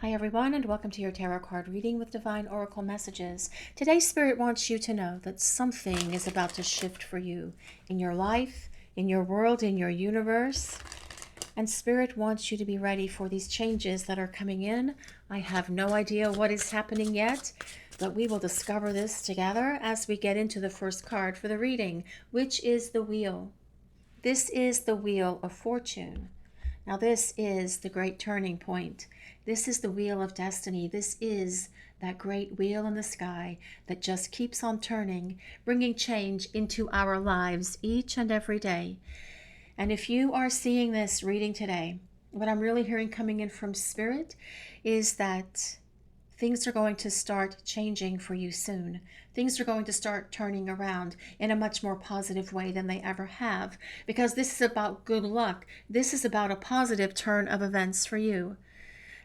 Hi, everyone, and welcome to your tarot card reading with Divine Oracle Messages. Today, Spirit wants you to know that something is about to shift for you in your life, in your world, in your universe. And Spirit wants you to be ready for these changes that are coming in. I have no idea what is happening yet, but we will discover this together as we get into the first card for the reading, which is the Wheel. This is the Wheel of Fortune. Now, this is the great turning point. This is the wheel of destiny. This is that great wheel in the sky that just keeps on turning, bringing change into our lives each and every day. And if you are seeing this reading today, what I'm really hearing coming in from Spirit is that things are going to start changing for you soon. Things are going to start turning around in a much more positive way than they ever have, because this is about good luck. This is about a positive turn of events for you.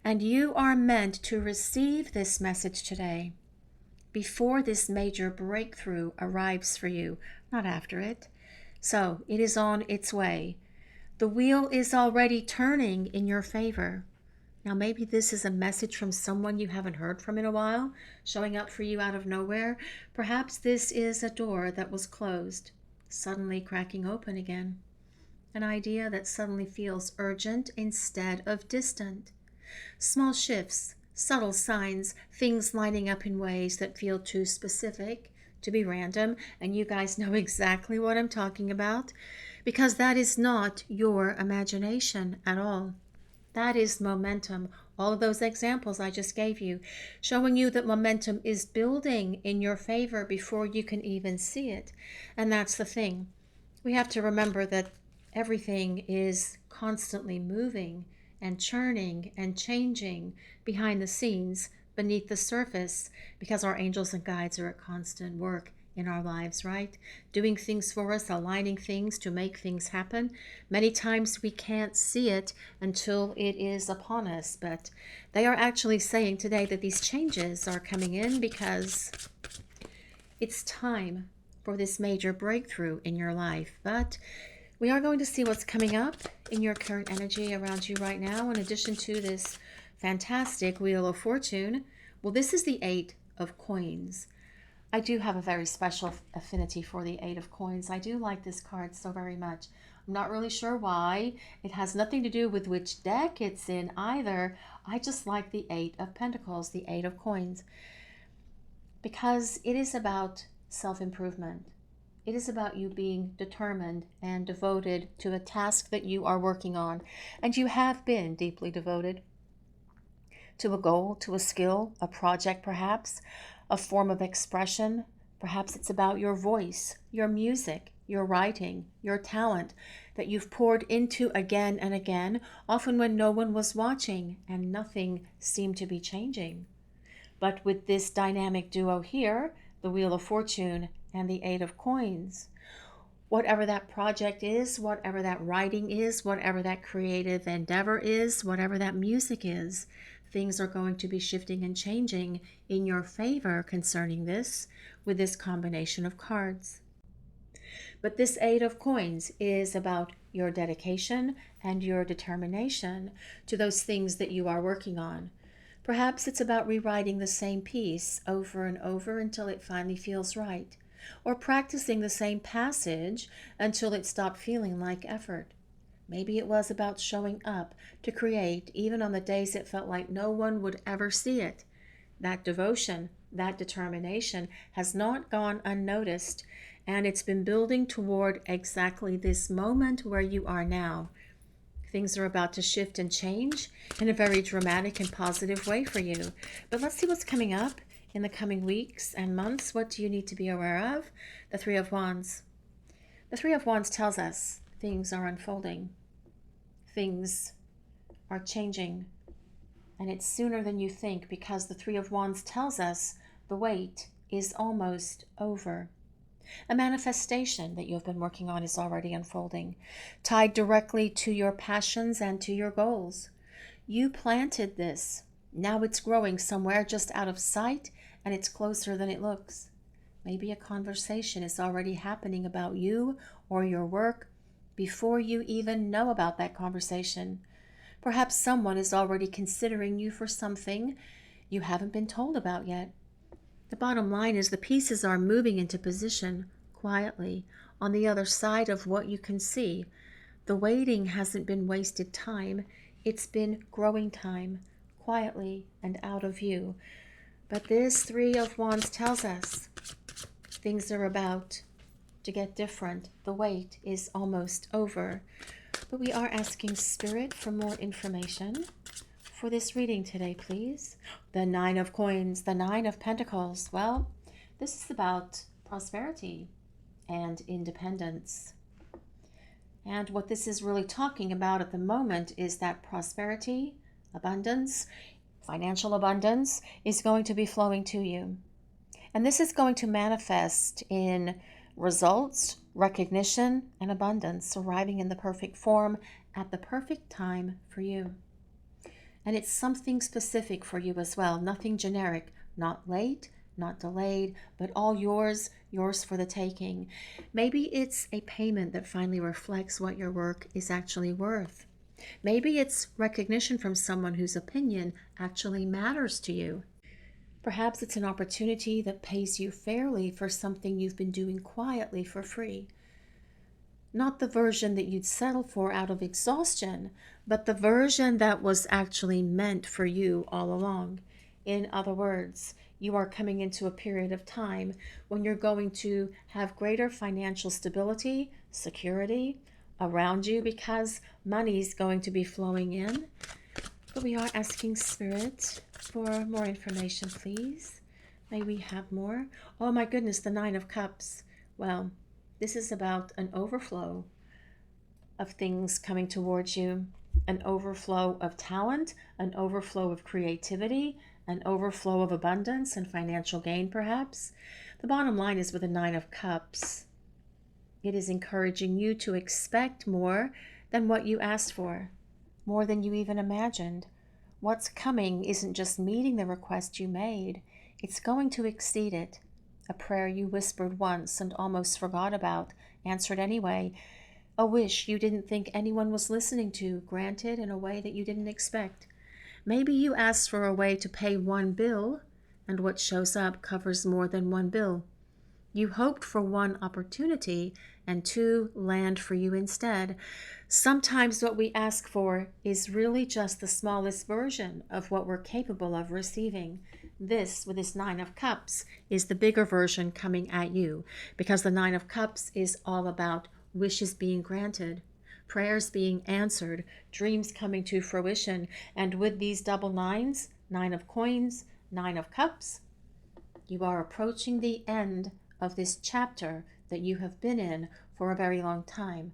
And you are meant to receive this message today before this major breakthrough arrives for you, not after it. So it is on its way. The wheel is already turning in your favor. Now, maybe this is a message from someone you haven't heard from in a while, showing up for you out of nowhere. Perhaps this is a door that was closed, suddenly cracking open again. An idea that suddenly feels urgent instead of distant. Small shifts, subtle signs, things lining up in ways that feel too specific to be random, and you guys know exactly what I'm talking about, because that is not your imagination at all. That is momentum. All of those examples I just gave you, showing you that momentum is building in your favor before you can even see it. And that's the thing. We have to remember that everything is constantly moving and churning and changing behind the scenes, beneath the surface, because our angels and guides are at constant work in our lives, right? Doing things for us, aligning things to make things happen. Many times we can't see it until it is upon us, but they are actually saying today that these changes are coming in because it's time for this major breakthrough in your life. But we are going to see what's coming up in your current energy around you right now, in addition to this fantastic Wheel of Fortune. Well, this is the Eight of Coins. I do have a very special affinity for the Eight of Coins. I do like this card so very much. I'm not really sure why. It has nothing to do with which deck it's in either. I just like the Eight of Pentacles, the Eight of Coins, because it is about self-improvement. It is about you being determined and devoted to a task that you are working on. And you have been deeply devoted to a goal, to a skill, a project perhaps, a form of expression. Perhaps it's about your voice, your music, your writing, your talent that you've poured into again and again, often when no one was watching and nothing seemed to be changing. But with this dynamic duo here, the Wheel of Fortune and the Eight of Coins, whatever that project is, whatever that writing is, whatever that creative endeavor is, whatever that music is, things are going to be shifting and changing in your favor concerning this with this combination of cards. But this Eight of Coins is about your dedication and your determination to those things that you are working on. Perhaps it's about rewriting the same piece over and over until it finally feels right, or practicing the same passage until it stopped feeling like effort. Maybe it was about showing up to create even on the days it felt like no one would ever see it. That devotion, that determination has not gone unnoticed, and it's been building toward exactly this moment where you are now. Things are about to shift and change in a very dramatic and positive way for you. But let's see what's coming up in the coming weeks and months. What do you need to be aware of? The Three of Wands. The Three of Wands tells us things are unfolding. Things are changing. And it's sooner than you think, because the Three of Wands tells us the wait is almost over. A manifestation that you have been working on is already unfolding, tied directly to your passions and to your goals. You planted this. Now it's growing somewhere just out of sight, and it's closer than it looks. Maybe a conversation is already happening about you or your work before you even know about that conversation. Perhaps someone is already considering you for something you haven't been told about yet. The bottom line is the pieces are moving into position quietly on the other side of what you can see. The waiting hasn't been wasted time, it's been growing time, quietly and out of view. But this Three of Wands tells us things are about to get different. The wait is almost over. But we are asking Spirit for more information for this reading today, please. The Nine of Coins, the Nine of Pentacles. Well, this is about prosperity and independence. And what this is really talking about at the moment is that prosperity, abundance, financial abundance is going to be flowing to you. And this is going to manifest in results, recognition, and abundance arriving in the perfect form at the perfect time for you. And it's something specific for you as well, nothing generic, not late, not delayed, but all yours for the taking. Maybe it's a payment that finally reflects what your work is actually worth. Maybe it's recognition from someone whose opinion actually matters to you. Perhaps it's an opportunity that pays you fairly for something you've been doing quietly for free. Not the version that you'd settle for out of exhaustion, but the version that was actually meant for you all along. In other words, you are coming into a period of time when you're going to have greater financial stability, security around you because money's going to be flowing in. But we are asking Spirit for more information, please. May we have more? Oh my goodness, the Nine of Cups. Well, this is about an overflow of things coming towards you, an overflow of talent, an overflow of creativity, an overflow of abundance and financial gain, perhaps. The bottom line is with the Nine of Cups, it is encouraging you to expect more than what you asked for, more than you even imagined. What's coming isn't just meeting the request you made, it's going to exceed it. A prayer you whispered once and almost forgot about, answered anyway. A wish you didn't think anyone was listening to, granted in a way that you didn't expect. Maybe you asked for a way to pay one bill, and what shows up covers more than one bill. You hoped for one opportunity, and two land for you instead. Sometimes what we ask for is really just the smallest version of what we're capable of receiving. This, with this Nine of Cups, is the bigger version coming at you, because the Nine of Cups is all about wishes being granted, prayers being answered, dreams coming to fruition. And with these double nines, Nine of Coins, Nine of Cups, you are approaching the end of this chapter that you have been in for a very long time.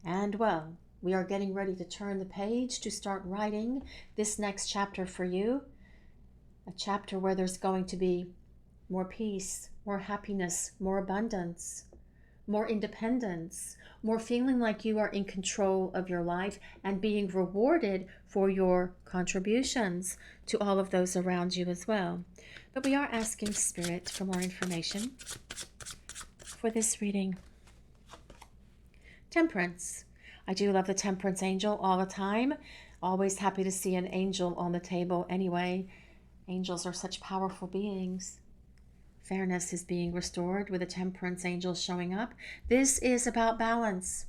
And well, we are getting ready to turn the page to start writing this next chapter for you. A chapter where there's going to be more peace, more happiness, more abundance, more independence, more feeling like you are in control of your life and being rewarded for your contributions to all of those around you as well. But we are asking Spirit for more information for this reading. Temperance. I do love the Temperance angel all the time. Always happy to see an angel on the table anyway. Angels are such powerful beings. Fairness is being restored with a Temperance angel showing up. This is about balance.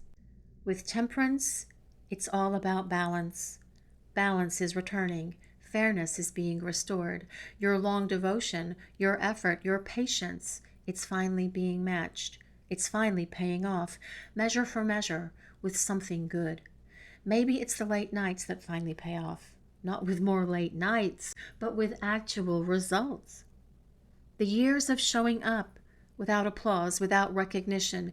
With Temperance, it's all about balance. Balance is returning. Fairness is being restored. Your long devotion, your effort, your patience, it's finally being matched. It's finally paying off, measure for measure, with something good. Maybe it's the late nights that finally pay off. Not with more late nights, but with actual results. The years of showing up without applause, without recognition,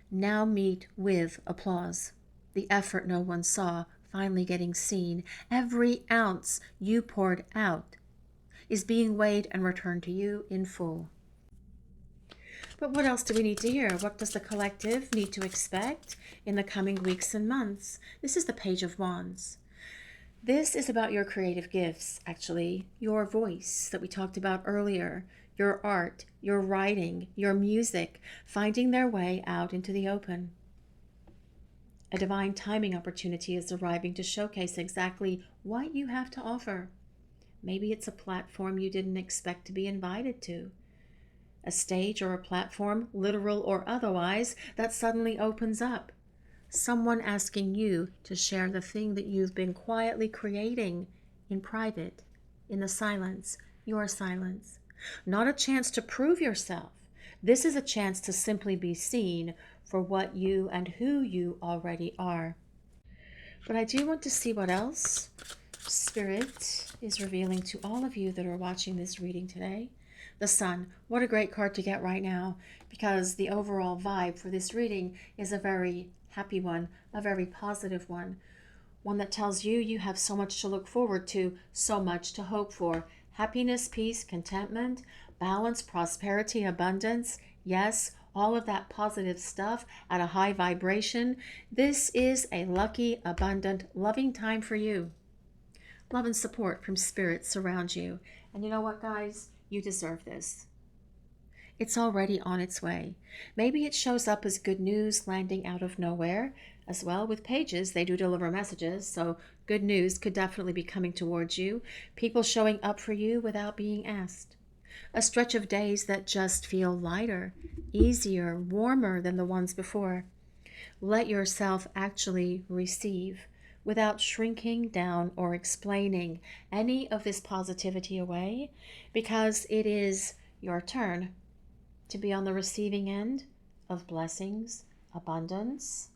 now meet with applause. The effort no one saw finally getting seen. Every ounce you poured out is being weighed and returned to you in full. But what else do we need to hear? What does the collective need to expect in the coming weeks and months? This is the Page of Wands. This is about your creative gifts, actually, your voice that we talked about earlier, your art, your writing, your music, finding their way out into the open. A divine timing opportunity is arriving to showcase exactly what you have to offer. Maybe it's a platform you didn't expect to be invited to, a stage or a platform, literal or otherwise, that suddenly opens up. Someone asking you to share the thing that you've been quietly creating in private, in the silence, your silence. Not a chance to prove yourself. This is a chance to simply be seen for what you and who you already are. But I do want to see what else Spirit is revealing to all of you that are watching this reading today. The Sun. What a great card to get right now, because the overall vibe for this reading is a very happy one, a very positive one that tells you you have so much to look forward to, so much to hope for. Happiness, peace, contentment, balance, prosperity, abundance. Yes, all of that positive stuff at a high vibration. This is a lucky, abundant, loving time for you. Love and support from Spirit surround you. And you know what, guys? You deserve this. It's already on its way. Maybe it shows up as good news landing out of nowhere. As well, with pages, they do deliver messages, so good news could definitely be coming towards you. People showing up for you without being asked. A stretch of days that just feel lighter, easier, warmer than the ones before. Let yourself actually receive without shrinking down or explaining any of this positivity away, because it is your turn to be on the receiving end of blessings, abundance,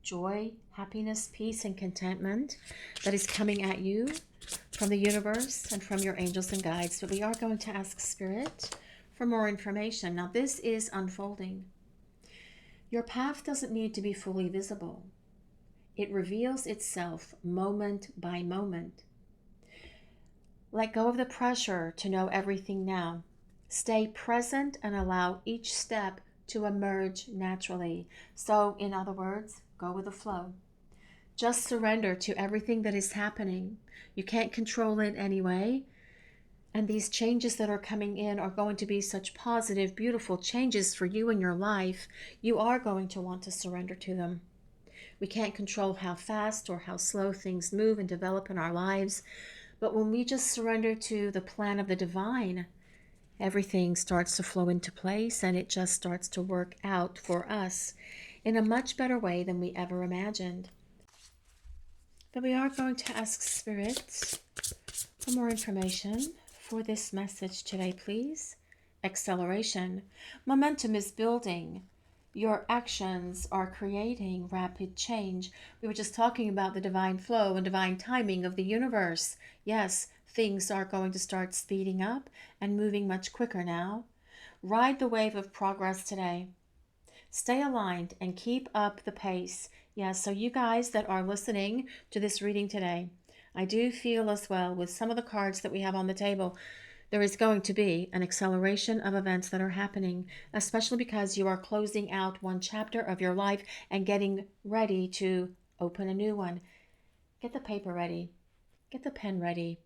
joy, happiness, peace, and contentment that is coming at you from the universe and from your angels and guides. But we are going to ask Spirit for more information. Now, this is unfolding. Your path doesn't need to be fully visible. It reveals itself moment by moment. Let go of the pressure to know everything now. Stay present and allow each step to emerge naturally. So, in other words, go with the flow. Just surrender to everything that is happening. You can't control it anyway. And these changes that are coming in are going to be such positive, beautiful changes for you in your life. You are going to want to surrender to them. We can't control how fast or how slow things move and develop in our lives. But when we just surrender to the plan of the divine, everything starts to flow into place, and it just starts to work out for us in a much better way than we ever imagined. But we are going to ask Spirit for more information for this message today, please. Acceleration. Momentum is building. Your actions are creating rapid change. We were just talking about the divine flow and divine timing of the universe. Yes, things are going to start speeding up and moving much quicker now. Ride the wave of progress today. Stay aligned and keep up the pace. Yes, so you guys that are listening to this reading today, I do feel as well with some of the cards that we have on the table, there is going to be an acceleration of events that are happening, especially because you are closing out one chapter of your life and getting ready to open a new one. Get the paper ready. Get the pen ready.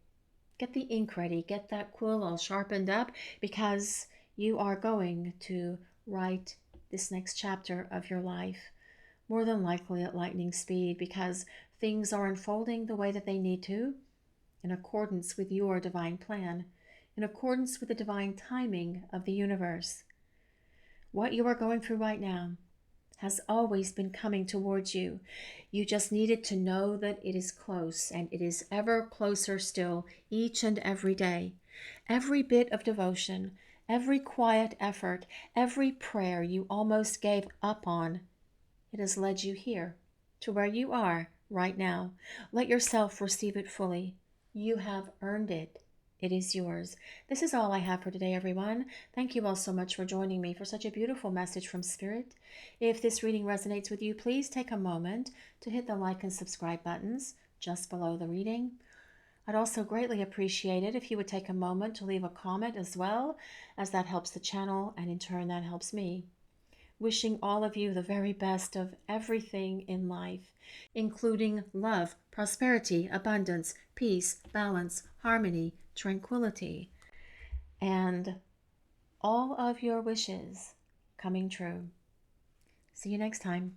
Get the ink ready. Get that quill all sharpened up, because you are going to write this next chapter of your life, more than likely at lightning speed, because things are unfolding the way that they need to, in accordance with your divine plan, in accordance with the divine timing of the universe. What you are going through right now has always been coming towards you. You just needed to know that it is close, and it is ever closer still, each and every day. Every bit of devotion, every quiet effort, every prayer you almost gave up on, it has led you here, to where you are right now. Let yourself receive it fully. You have earned it. It is yours. This is all I have for today, everyone. Thank you all so much for joining me for such a beautiful message from Spirit. If this reading resonates with you, please take a moment to hit the like and subscribe buttons just below the reading. I'd also greatly appreciate it if you would take a moment to leave a comment as well, as that helps the channel, and in turn that helps me. Wishing all of you the very best of everything in life, including love, prosperity, abundance, peace, balance, harmony, tranquility, and all of your wishes coming true. See you next time.